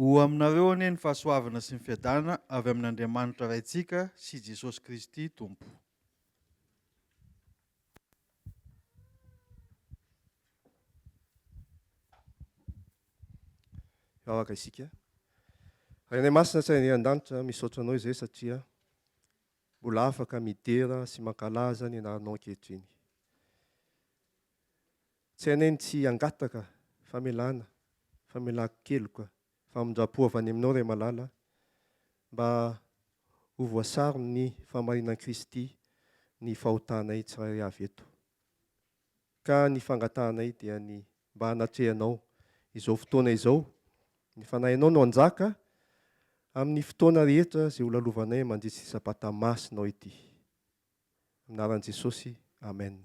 Ho aminareo anie ny fahasoavana sy ny fiadanana avy amin'Andriamanitra raintsika sy Jesosy Kristy Tompo. Afaka isika. Rainay masina tsy ny an-danitra misaotra anao izay satria mbola afaka midera sy mankalaza ny anaranao ankehitriny. Tsy hainay tsy angataka famelana, famelan-keloka, famonjam-po avy any aminao Ray Malala mba ho voasary ny famarinan Kristy ny fahotanay tsirairay avy eto. Ka ny fangatahanay dia ny mba hanatrehanao izao fotoana izao, ny fanahinao no anjaka amin'ny fotoana rehetra izay ho lalovanay mandritra isam-pata masinao ity. Anaran'i Jesosy, amen.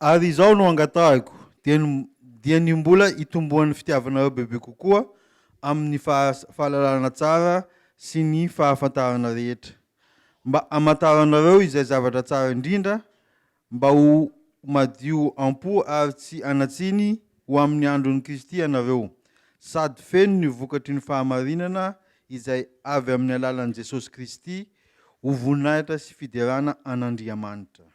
Ary izao no angatahiko dia ny mbola hitombohan'ny fitiavanareo bebe kokoa amin'ny fahalalana tsara sy ny fahafantarana rehetra, mba hamantaranareo izay zavatra tsara indrindra, mba ho madio am-po ary tsy anatsiny ho amin'ny andron'ny Kristy ianareo, sady feno ny vokatry ny fahamarinana izay avy amin'ny alalan'i Jesosy Kristy, ho voninahitra sy fiderana an'Andriamanitra.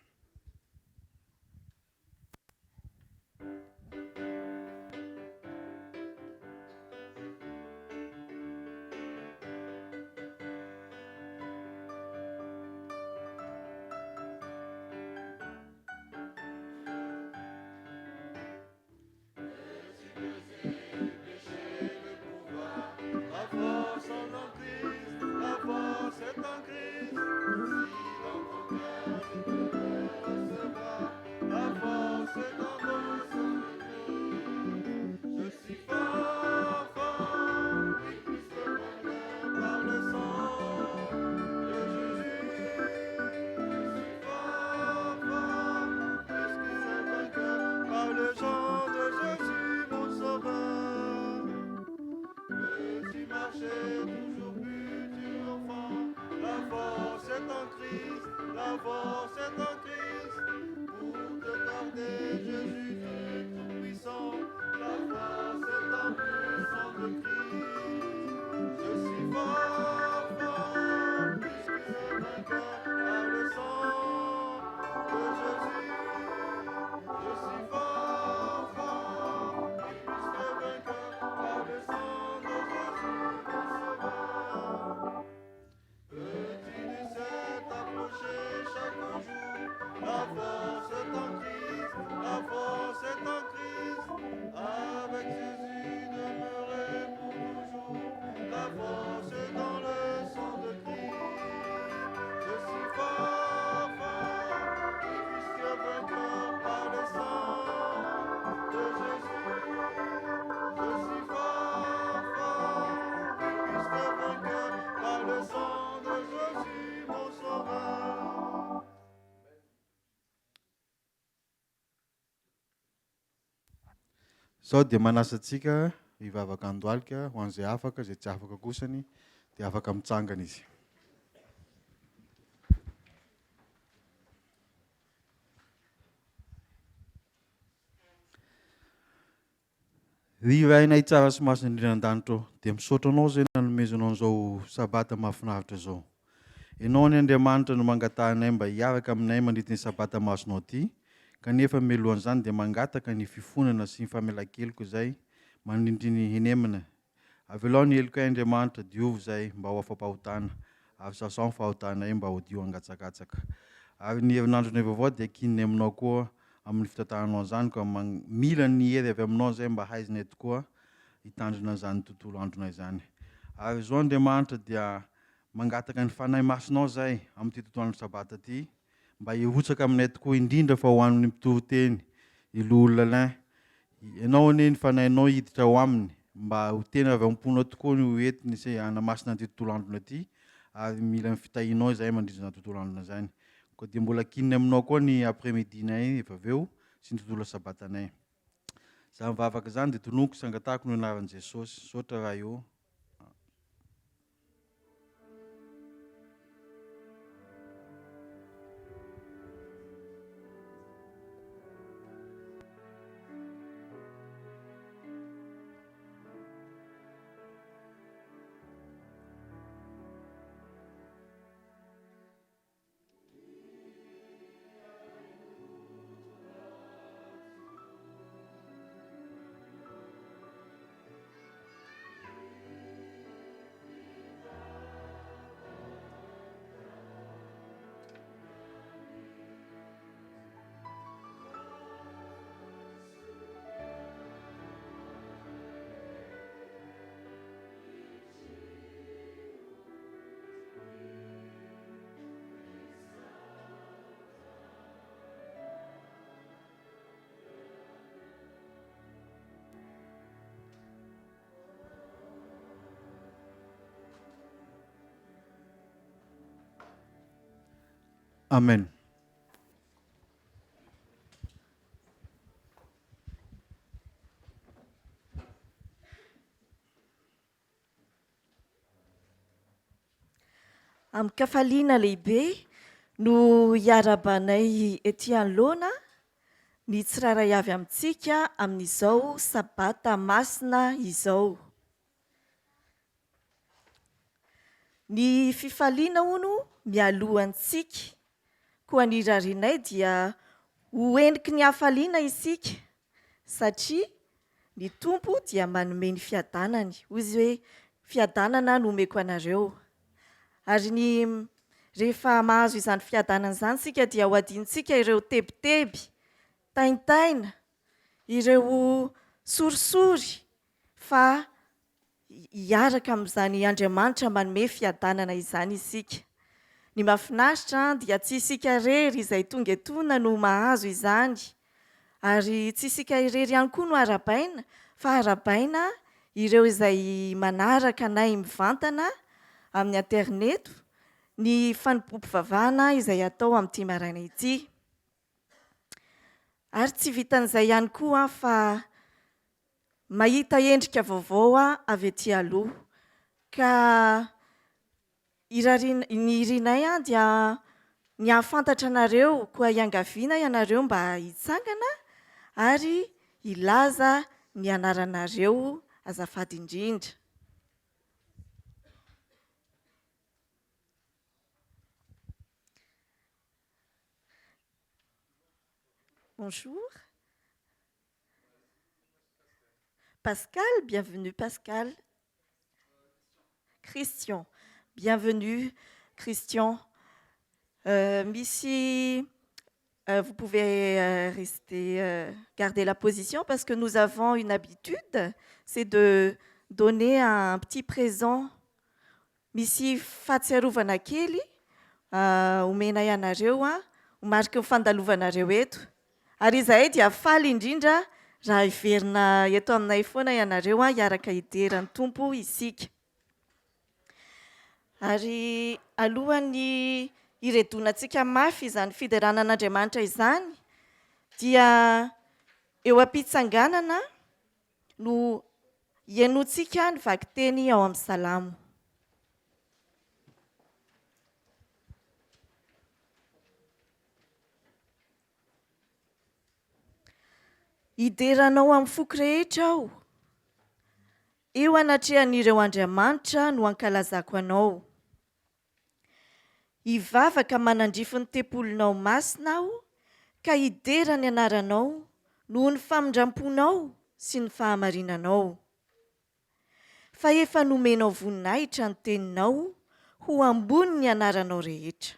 La force est en Christ, si dans ton cœur Sao dia manasa antsika hivavaka andohalika ho an'izay afaka, zay tsy afaka kosany dia afaka mitsangana izy. Rivainay tsara sy masina indrindra an-danitra dia misaotra anao zay nanomezanao an'izao sabata mahafinaritra zao. Ianao ny Andriamanitra no mangatahanay mba hiaraka aminay mandritra ny sabata masonao ity, kanefa mialohan'izany dia mangataka ny fifonana sy ny famelan-keloka izay mandrindry ny henemana. Avelao ny helokay Andriamanitra diovy izay mba ho afampahotana, ary sasao ny fahotanay mba ho dio hangatsakatsaka. Ary ny herinandronay vaovao dia kininy aminao koa amin'ny fitantaranao izany, ka mila ny hery avy aminao izay mba haizanay tokoa hitandrina izany tontolo andronay izany. Ary izao Andriamanitra dia mangataka ny fanahy masinao izay amin'ity tontolo andro sabata ity, mba hirotsaka aminay tokoa indrindra fa ho an'ny mpitoroteny Ilo Lalin. Ianao anie ny fanahinao hiditra ho aminy, mba ho tena avy am-ponao tokoa ny hoentiny sy hanamasina an'ity tontolo androna ity, ary mila ny fitahinao izay mandritra tontolo androna izany. Koa dia mbola kininy aminao koa ny après-midi-nay efa avy eo sy ny tontolo sabatanay. Za mivavaka izany dia tonoko sangatahako no anaran'i Jesosy. Saotra raha io. Amen. Amin'ny kafaliana lehibe no hiarabanay etỳ anoloana ny tsiraray avy amintsika amin'izao sabata masina izao. Ny fifaliana hono mialohantsika, koa ny rarianay dia ho endriky ny hafaliana isika, satria ny tompo dia manome ny fiadanany. Hoy izy hoe fiadanana no omeko anareo. Ary rehefa mahazo izany fiadanana izany sika dia ho adintsika ireo tebiteby, taintaina, ireo sorisory, fa hiaraka amin'izany Andriamanitra manome fiadanana izany isika. Ny mahafinaritra dia tsy isika irery izay tonga etona no mahazo izany, ary tsy isika irery ihany koa no arabaina, fa arabaina ireo izay manaraka anay mivantana amin'ny interneto ny fanompoam-pivavahana izay atao amin'ity maraina ity. Ary tsy vitan'izay ihany koa fa mahita endrika vaovao avy etỳ aloha, ka ny irinay dia ny hafantatra anareo, koa hiangaviana ianareo mba hitsangana ary hilaza ny anaranareo azafady indrindra. Bonjour. Pascal, bienvenue Pascal. Christian, bienvenue Christian. Ici, vous pouvez rester, garder la position parce que nous avons une habitude, c'est de donner un petit présent. Ici, fatsiarovana kely, omena ianareo, marika ny fandalovanareo eto. Ary izahay dia faly indrindra raha hiverina eto aminay foana ianareo hiaraka hiderany tompo isika. Ary alohan'ny hiredonantsika mafy izany fideranan'Andriamanitra izany, dia eo am-pitsanganana no ianotsika ny vaky teny ao amin'ny salamo. Hideranao amin'ny foky rehetra aho, eo anatrehan'ireo andriamanitra no ankalazako anao. Hivavaka manandrify ny tempolinao masina aho, ka hidera ny anaranao noho ny famindramponao sy ny fahamarinanao. Fa efa nomenao voninahitra ny teninao ho ambony ny anaranao rehetra.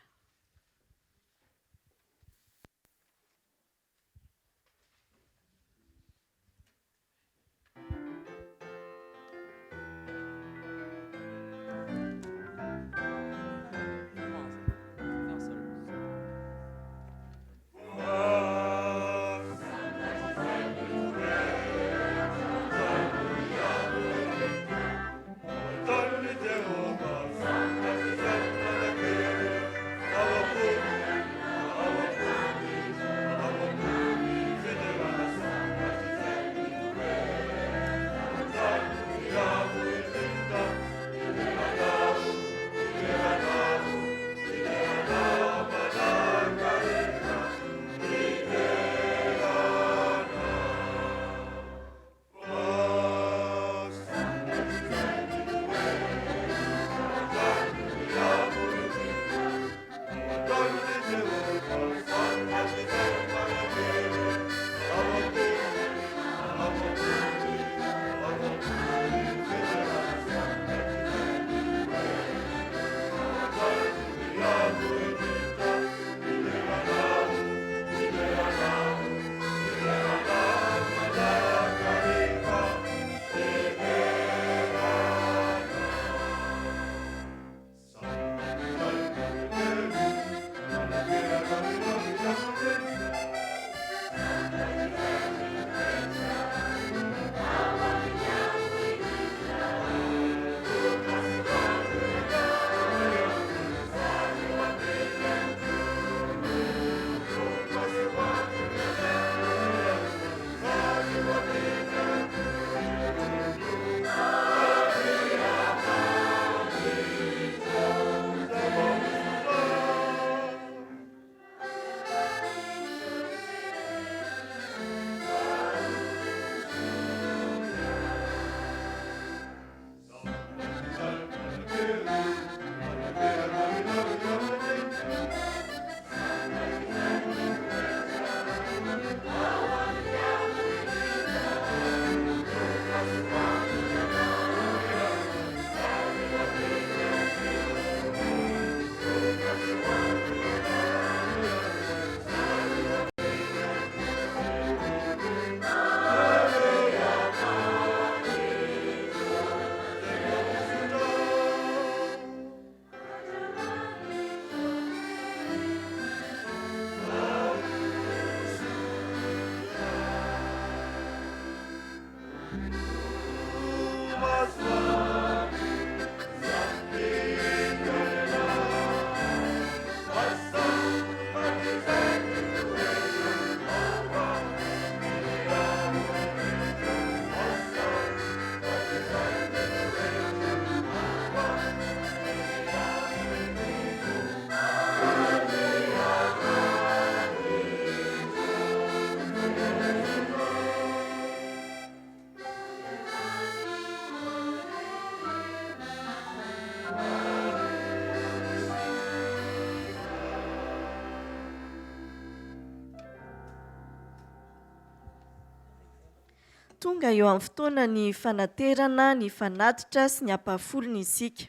Tonga eo amin'ny fotoana ny fanaterana, ny fanatitra sy ny ampahafolony isika.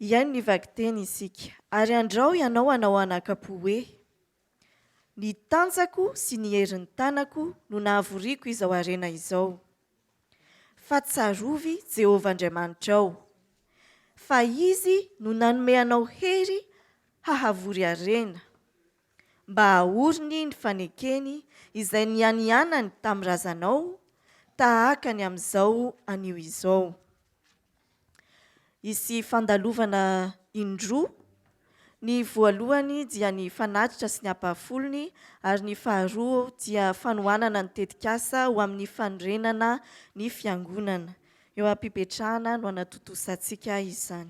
Iaino ny vaky teny isika, ary andrao ianao hanao anakapo hoe: ny tanjako sy ny herin'ny tanako no nahavoriako izao harena izao. Fa tsarovy Jehovah Andriamanitrao, fa izy no nanome anao hery hahavory harena, mba haoriny ny fanekeny izay nianianany tamin'ny razanao, tahaka ny amin'izao anio izao. Isy fandalovana indroa Ny voalohany dia ny fanatitra sy ny ampahafolony, ary ny faharoa dia fanohanana ny tetikasa ho amin'ny fanorenana ny fiangonana. Eo am-pipetrahana no anatotosantsika izany.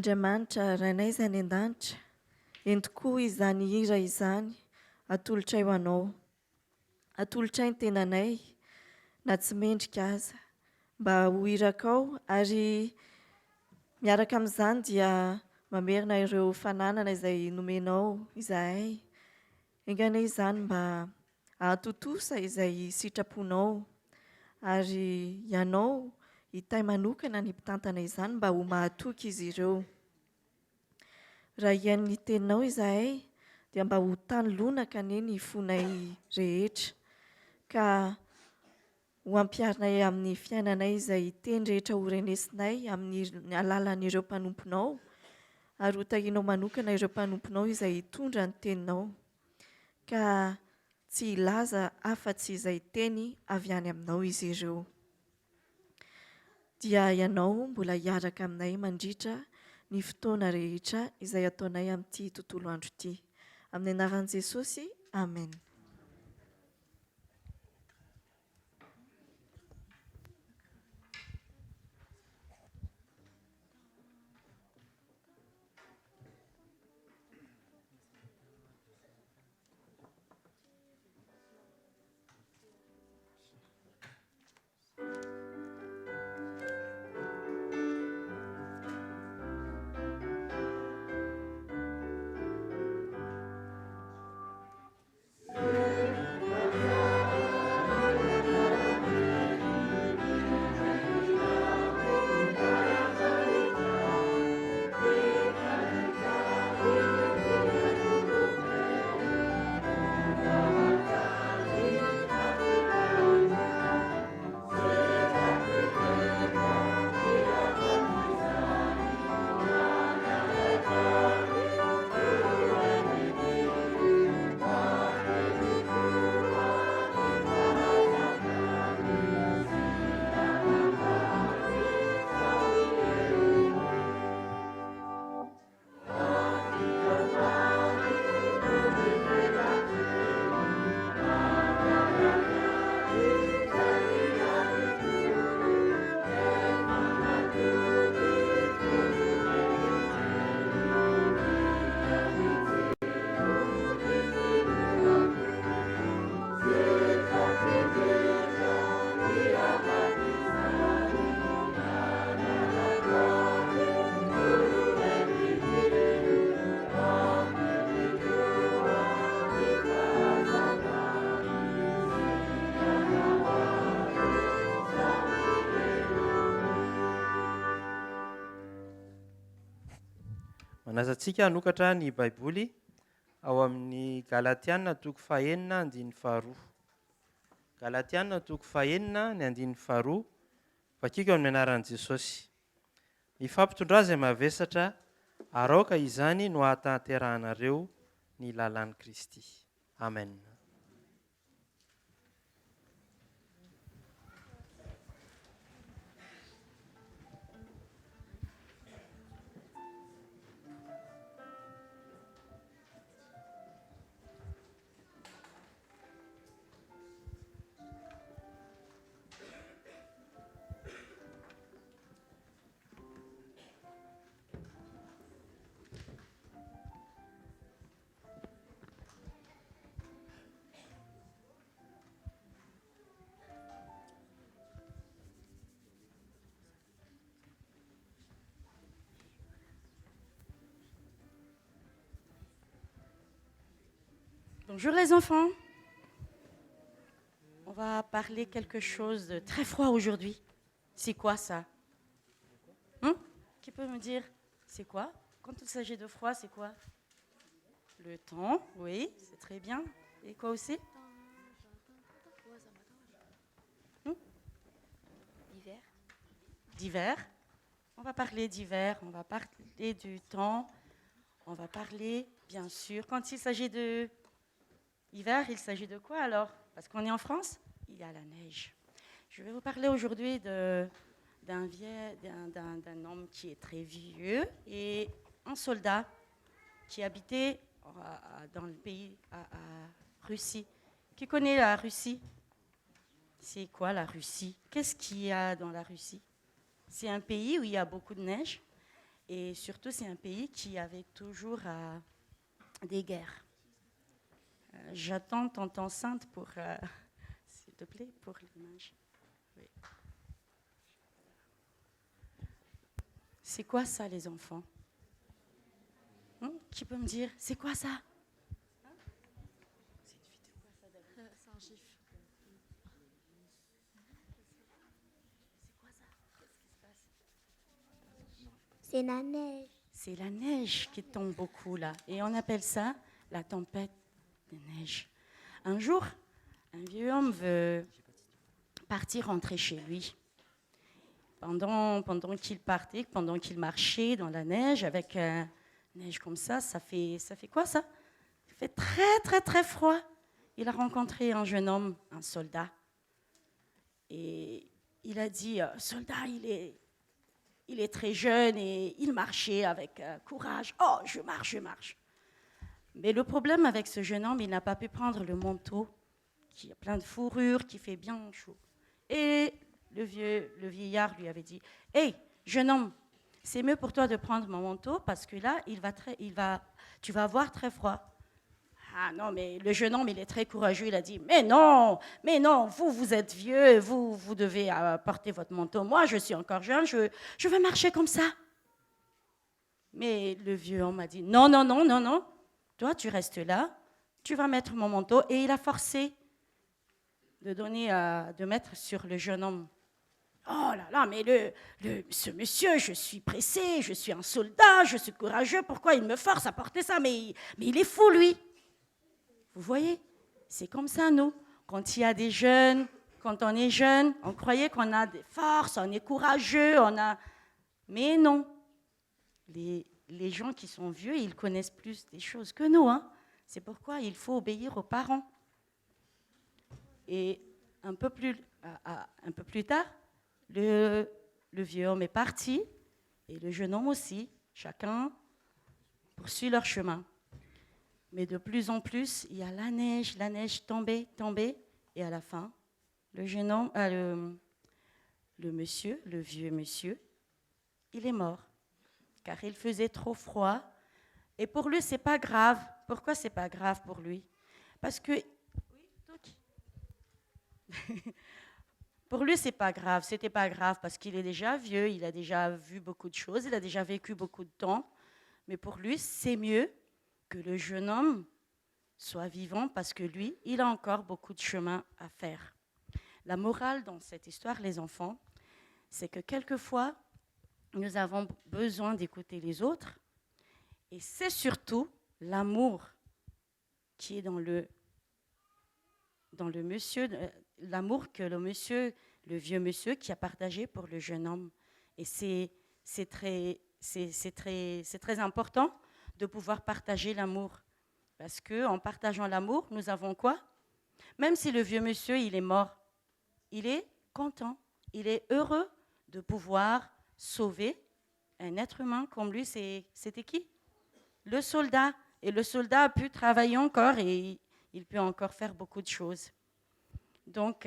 Andriamanitra rainay izay any an-danitra, eny tokoa izany hira izany atolotra ho anao. Atolotra ny tenanay na tsy mendrika aza mba ho hirakao, ary miaraka amin'izany dia mamerina ireo fananana izay nomenao izahay. Enganay izany mba ahatontosa izay sitraponao, ary ianao hitay manokana ny mpitantana izany mba ho mahatoky izy ireo. Raha ihain'ny teninao izahay dia mba ho tany lonaka anie ny fonay rehetra, ka ho ampiarinay amin'ny fiainanay izay teny rehetra ho renesinay amin'ny alalan'ireo mpanomponao, ary ho tahianao manokana ireo mpanomponao izay hitondra ny teninao, ka tsy hilaza afa-tsy izay teny avy any aminao izy ireo. Dia ianao mbola hiaraka aminay mandritra ny fotoana rehetra izay ataonay amin'ity tontolo andro ity. Amin'ny anaran'i Jesosy, amen. Manazantsika hanokatra ny baiboly ao amin'ny Galatiana toko fahenina andininy faharoa. Galatiana toko fahenina ny andininy faharoa, vakiko amin'ny anaran'i Jesosy. Mifampitondra izay mavesatra, aroka izany no ahatanterahanareo ny lalan'i Kristy. Amen. Bonjour les enfants. On va parler quelque chose de très froid aujourd'hui. C'est quoi ça? Qui peut me dire c'est quoi? Quand il s'agit de froid, c'est quoi? Le temps, oui, c'est très bien. Et quoi aussi? D'hiver. D'hiver. On va parler d'hiver, on va parler du temps, on va parler, bien sûr, quand il s'agit de hiver, il s'agit de quoi alors? Parce qu'on est en France, il y a la neige. Je vais vous parler aujourd'hui d'un homme qui est très vieux et un soldat qui habitait dans le pays, à Russie. Qui connaît la Russie? C'est quoi la Russie? Qu'est-ce qu'il y a dans la Russie? C'est un pays où il y a beaucoup de neige et surtout c'est un pays qui avait toujours des guerres. J'attends ton enceinte pour, s'il te plaît, pour l'image. Oui. C'est quoi ça, les enfants? Qui peut me dire, c'est quoi ça? C'est un gif. C'est quoi ça? Qu'est-ce qui se passe? C'est la neige. C'est la neige qui tombe beaucoup là. Et on appelle ça la tempête de neige. Un jour, un vieux homme veut partir rentrer chez lui. Pendant qu'il partait, pendant qu'il marchait dans la neige, avec neige comme ça fait quoi ça? Ça fait très très très froid. Il a rencontré un jeune homme, un soldat. Et il a dit, soldat, il est très jeune et il marchait avec courage. Oh, je marche. Mais le problème avec ce jeune homme, il n'a pas pu prendre le manteau qui a plein de fourrure, qui fait bien chaud. Et le vieillard lui avait dit, « Hey, jeune homme, c'est mieux pour toi de prendre mon manteau parce que là, tu vas avoir très froid. » Ah non, mais le jeune homme, il est très courageux. Il a dit, mais non, vous êtes vieux, vous devez porter votre manteau. Moi, je suis encore jeune, je veux marcher comme ça. Mais le vieux homme a dit, non. Toi, tu restes là, tu vas mettre mon manteau. Et il a forcé de mettre sur le jeune homme. Oh là là, mais ce monsieur, je suis pressé, je suis un soldat, je suis courageux. Pourquoi il me force à porter ça? Mais il est fou, lui. Vous voyez, c'est comme ça, nous. Quand on est jeune, on croyait qu'on a des forces, on est courageux, Mais non. Les gens qui sont vieux, ils connaissent plus des choses que nous. C'est pourquoi il faut obéir aux parents. Et un peu plus tard, le vieux homme est parti et le jeune homme aussi. Chacun poursuit leur chemin. Mais de plus en plus, il y a la neige tombait. Et à la fin, le jeune homme, le vieux monsieur, il est mort. Car il faisait trop froid. Et pour lui, c'est pas grave. Pourquoi c'est pas grave pour lui? Parce que pour lui, c'est pas grave. C'était pas grave parce qu'il est déjà vieux, il a déjà vu beaucoup de choses, il a déjà vécu beaucoup de temps. Mais pour lui, c'est mieux que le jeune homme soit vivant parce que lui, il a encore beaucoup de chemin à faire. La morale dans cette histoire, les enfants, c'est que quelquefois, nous avons besoin d'écouter les autres Et c'est surtout l'amour qui est dans le monsieur, l'amour que le vieux monsieur qui a partagé pour le jeune homme. Et c'est très important de pouvoir partager l'amour. Parce qu'en partageant l'amour, nous avons quoi? Même si le vieux monsieur, il est mort, il est content, il est heureux de pouvoir sauver un être humain comme lui. C'était qui? Le soldat. Et le soldat a pu travailler encore et il peut encore faire beaucoup de choses. Donc,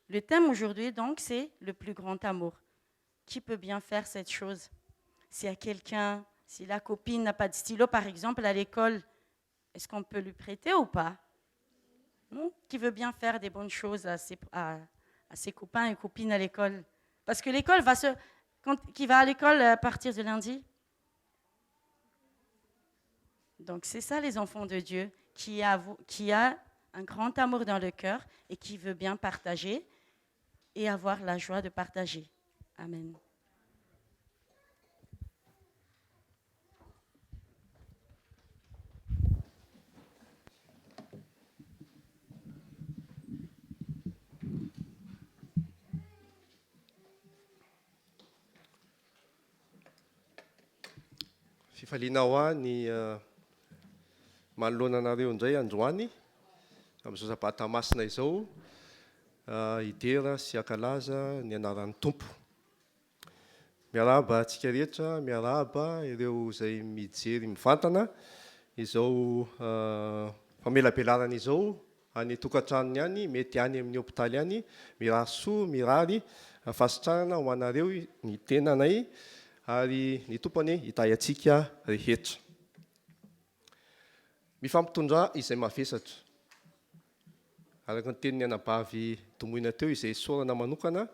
le thème aujourd'hui, donc, c'est le plus grand amour. Qui peut bien faire cette chose? S'il y a quelqu'un, si la copine n'a pas de stylo, par exemple, à l'école, est-ce qu'on peut lui prêter ou pas? Non? Qui veut bien faire des bonnes choses à ses copains et copines à l'école? Parce que l'école qui va à l'école à partir de lundi? Donc, c'est ça, les enfants de Dieu, qui a un grand amour dans le cœur et qui veut bien partager et avoir la joie de partager. Amen. Fifaliana ho ahy ny manoloana anareo indray androany amin'izao sabata masina izao, idera sy ankalaza ny anaran'ny tompo. Miarahaba antsika rehetra, miarahaba ireo izay mijery mivantana izao famelabelarana izao any tokantranony any, mety any amin'ny hôpitaly any. Mirary soa, mirary fasitrarana ho anareo ny tenanay ary ny tompony hitay antsika rehetra. Mifampitondra izay mavesatra. Araka ny tenin'ny anabavy tomoina teo izay sorana manokana,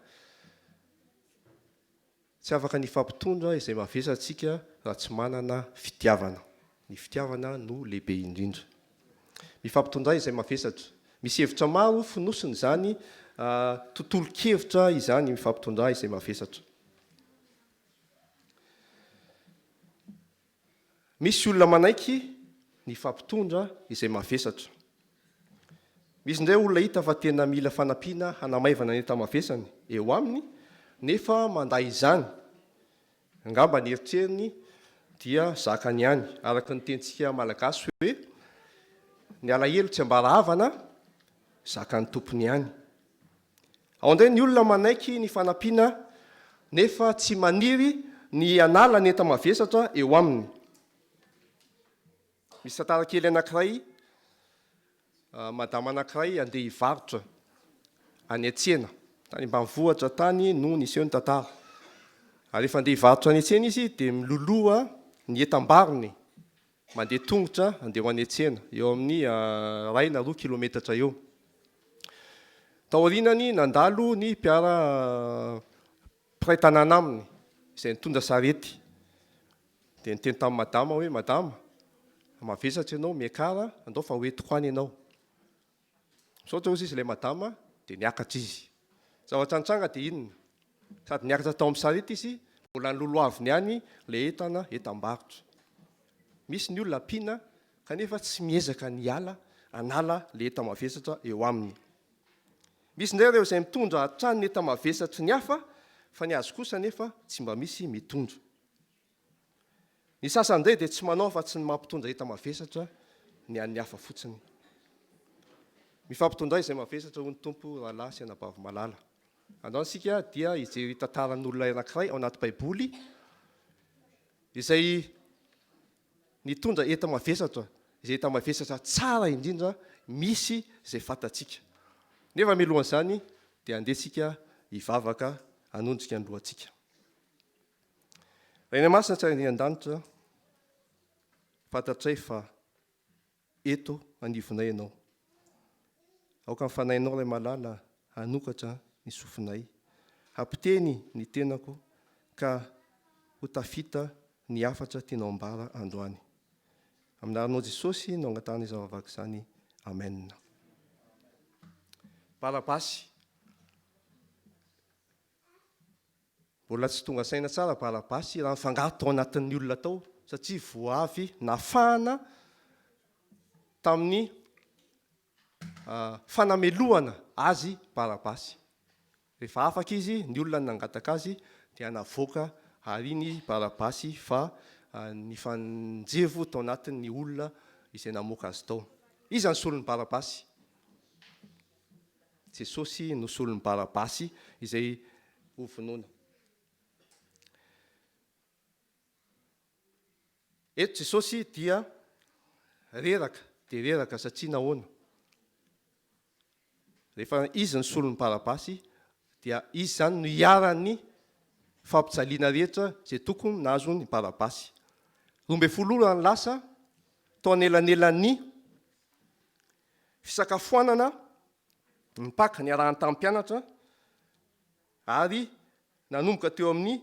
tsy afaka ny fampitondra izay mavesatsika raha tsy manana fitiavana. Ny fitiavana no lehibe indrindra. Mifampitondra izay mavesatra. Misy hevitra maro fonosiny izany, tontolo-kevitra izany mifampitondra izay mavesatra. Misy olona manaiky ny fampitondra izay mavesatra. Misy indray olona hita fa tena mila fanampiana hanamaivana ny entamavesany eo aminy, nefa manday izany. Angamba ny eritrerini dia zakany ihany, araka ny tentsika malagasy hoe ny alahelo tsy ambara-havana, zakany tompony ihany. Ao indray ny olona manaiky ny fanampiana nefa tsy maniry ny anala ny entamavesatra eo aminy. Misy tantara kely anankiray, madama anankiray andeha hivarotra any an-tsena, tany ambanivohitra tany no niseho ny tantara. Ary rehefa andeha hivarotra any an-tsena izy dia miloloha ny etam-barony, mandeha tongotra andeha ho any an-tsena, eo amin'ny 1 na 2 kilometatra eo. Taorianany nandalo ny mpiray tanàna aminy, izay nitondra sarety. Dia niteny tamin'ny madama hoe: madama, mavesatra ianao, miakara, andao fa hoentiko any ianao. Misaotra ozy izy ilay madama, dia niakatra izy. Zavatra nitranga dia inona? Sady niakatra tao amin'ny sarety izy, mbola nilolo aviny ihany ilay entana etam-barotra. Misy ny olona ampiana kanefa tsy miezaka ny anala ilay entamavesatra eo aminy. Misy indray ireo izay mitondra hatrany ny entamavesatra ny hafa, fa ny azy kosa nefa tsy mba misy mitondra. Ny sasany indray dia tsy manao fa tsy ny mampitondra entamavesatra ny an'ny hafa fotsiny. Mifampitondra izay mavesatra ho ny tompo rahalahy sy anabavy malala. Andao isika dia hijery tantaran'olona anankiray ao anaty baiboly izay nitondra entamavesatra, izay entamavesatra tsara indrindra misy izay fantatsika. Nefa milohan'izany dia andesika hivavaka hanondrika ny lohantsika. Raha eny masina tsara ny an-danitra, fantatray fa eto anivonay ianao. Aoka ny fanahinao ilay malala, hanokatra ny sofinay, hampiteny ny tenako ka ho tafita ny afatra tianao ambara androany. Amin'ny anaranao Jesosy no angatahana izao zavavaka izany. Amen. Barabasy. Mbola tsy tonga saina tsara Barabasy raha mifangaro tao anatin'ny olona tao. satria voavy nafahana tamin'ny fanamelohana azy Barabasy. Rehefa afaka izy, ny olona nangataka azy dia navoaka ary iny Barabasy fa ny fanjevo tao anatin'ny olona izay namoaka azy tao. Iza ny solon'ny Barabasy? Jesosy no solon'ny Barabasy izay hovonoana. Eto Jesosy dia reraka satria nahoana? Rehefa izy ny solon'ny Barabasy dia izy zany no iaran'ny fampijaliana rehetra zay tokony nazony Barabasy. 12 ora ny lasa tao anelanelan'ny fisakafoanana mipaka ny arahany tamin'ny mpianatra ary nanomboka teo amin'ny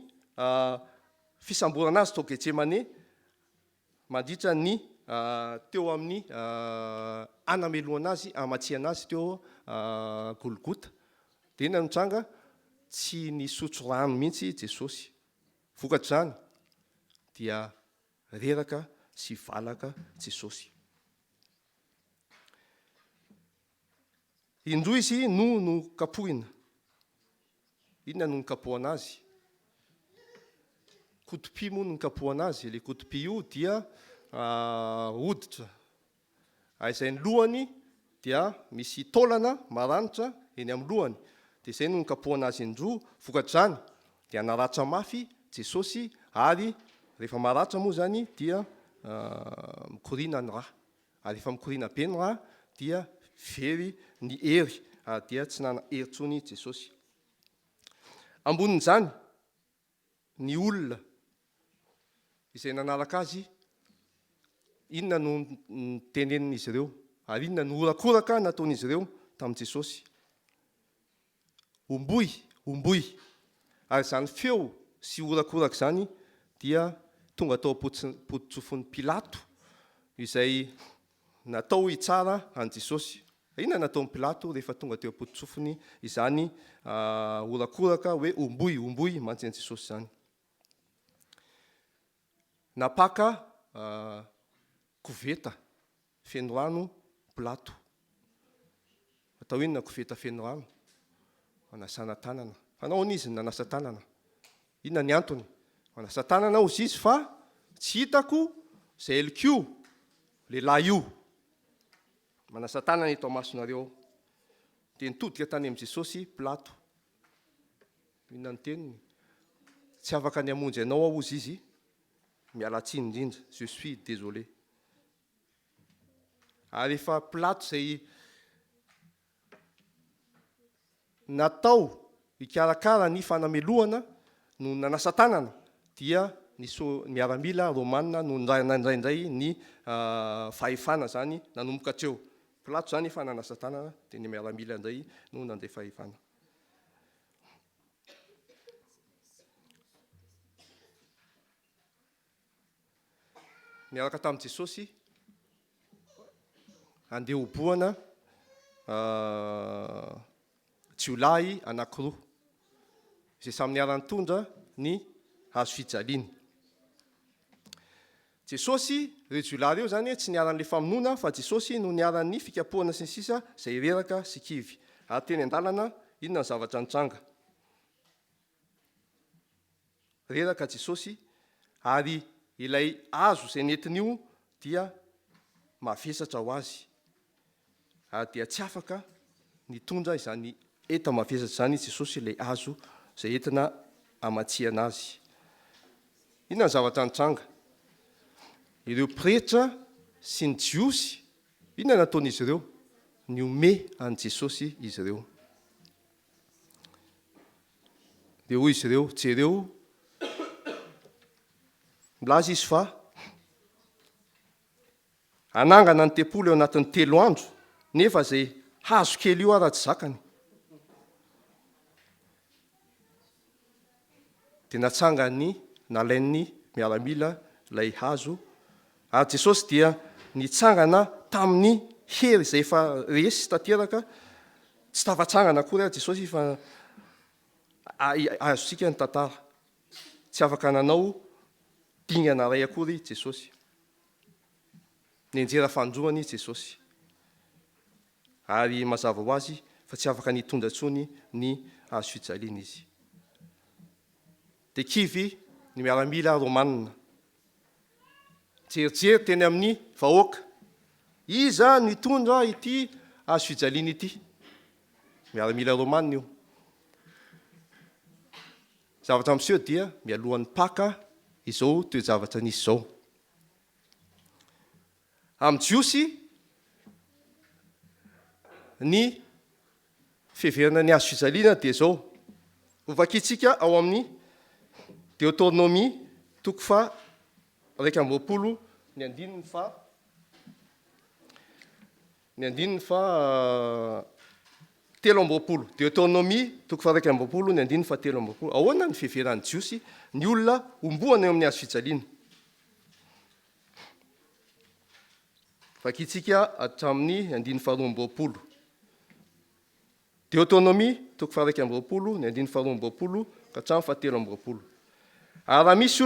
fisamborana azy tao Getsemane mandritra ny teo amin'ny anameloana azy, amatsiana azy teo Golgota. Dia nanotranga tsy nisotro rano mihitsy Jesosy. Vokatr'izany dia reraka sy valaka Jesosy. Indroa izy no kapohina. Inona no kapohana azy? Kotopi moa no kapohana azy. Ilay kotopi io dia hoditra. Izay ny lohany dia misy taolana maranitra eny amin'ny lohany. Dia izay no kapohana azy indroa. Vokatr'izany dia naratra mafy Jesosy ary rehefa maratra moa zany dia mikorina ny rà. Ary rehefa mikorina be ny rà dia very ny hery dia tsy nana hery tsony Jesosy. Ambonin'izany ny olona izay nanaraka azy, inona no tenenin'izy ireo ary inona no orakoraka nataon'izy ireo tamin'i Jesosy? Omboy. Ary zany feo sy orakoraka zany dia tonga tao am-potitsofon'ny Pilato izay natao hitsara an Jesosy. Inona nataon'i Pilato rehefa tonga teo am-potitsofony izany orakoraka hoe omboy mantsy an Jesosy zany. Napaka koveta feno rano Pilato. Atao inona koveta feno rano? Manasana tanana. Fa nahoana izy nanasa tanana? Inona ny antony? Manasa tanana hozy izy fa tsy hitako zay elikio lehilahy io. Manasa tanana eto masonareo. Dia nitodika tany amin'ny Jesosy Pilato. Inona ny teniny? Tsy afaka ny hamonjy anao aho hozy izy. Miala tsiny indrindra. Je suis désolé. Ary efa Pilato zay natao hikarakara ny fanamelohana no nanasa tanana dia ny miaramila Romanina no nandraindray ny fahefana zany nanomboka hatreo. Pilato zany efa nanasa tanana dia ny miaramila indray no nandray fahefana. Niaraka tamin'i Jesosy andeha hoboana jiolahy anankiroa izay samy niarany tondra ny hazo fijaliana. Jesosy, ireo jiolahy ireo zany tsy niaran'ilay famonoana fa Jesosy no niaran'ny fikapohana sy ny sisa izay reraka sy kivy. Ary teny an-dalana inona ny zavatra nitranga? Reraka Jesosy ary ilay hazo izay nentin'io dia mavesatra ho azy. Ary dia tsy afaka nitondra izany enta mavesatra izany Jesosy ilay hazo izay entina amatsiana azy. Inona ny zavatra nitranga? Ireo pretra sy ny jiosy, inona nataon'izy ireo? Ny ome an Jesosy izy ireo. Dia hoy izy ireo, jereo, milaza izy fa anangana ny tempolo eo anatin'ny 3 andro, nefa zay hazo kely io ara tsy zakany. Dia natsanga ny nalain'ny miaramila ilay hazo. Ary Jesosy dia nitsangana tamin'ny hery izay efa resy tanteraka. Tsy tafatsangana akory ary Jesosy fa azosika ny tantara. Tsy afaka nanao dingana ray akory Jesosy. Ny anjera fandroany Jesosy. Ary mazava ho azy fa tsy afaka nitondra tsony ny azo fijaliana izy. Dia kivy ny miaramila Romanina. Jerijery teny amin'ny vahoaka. Iza nitondra ity azo fijaliana ity. Miaramila Romanina io. Zavatra miseho dia mialohan'ny Paka izao toe-javatra nisy izao. Amin'ny Jiosy ny fiheverana ny azo fijaliana dia izao. Ho vakiantsika ao amin'ny Deutéronomie 3:20 ny andininy fa 13. Deutéronomie 3:20 ny andininy fa 13. Ahoana ny fiheveran'ny Jiosy ny olona omboana eo amin'ny azo fijaliana. Vakiantsika hatramin'ny andininy fa 12. Deutéronomie 3:20 ny andininy fa 12 ka hatramin'ny fa 13. Ary raha misy olona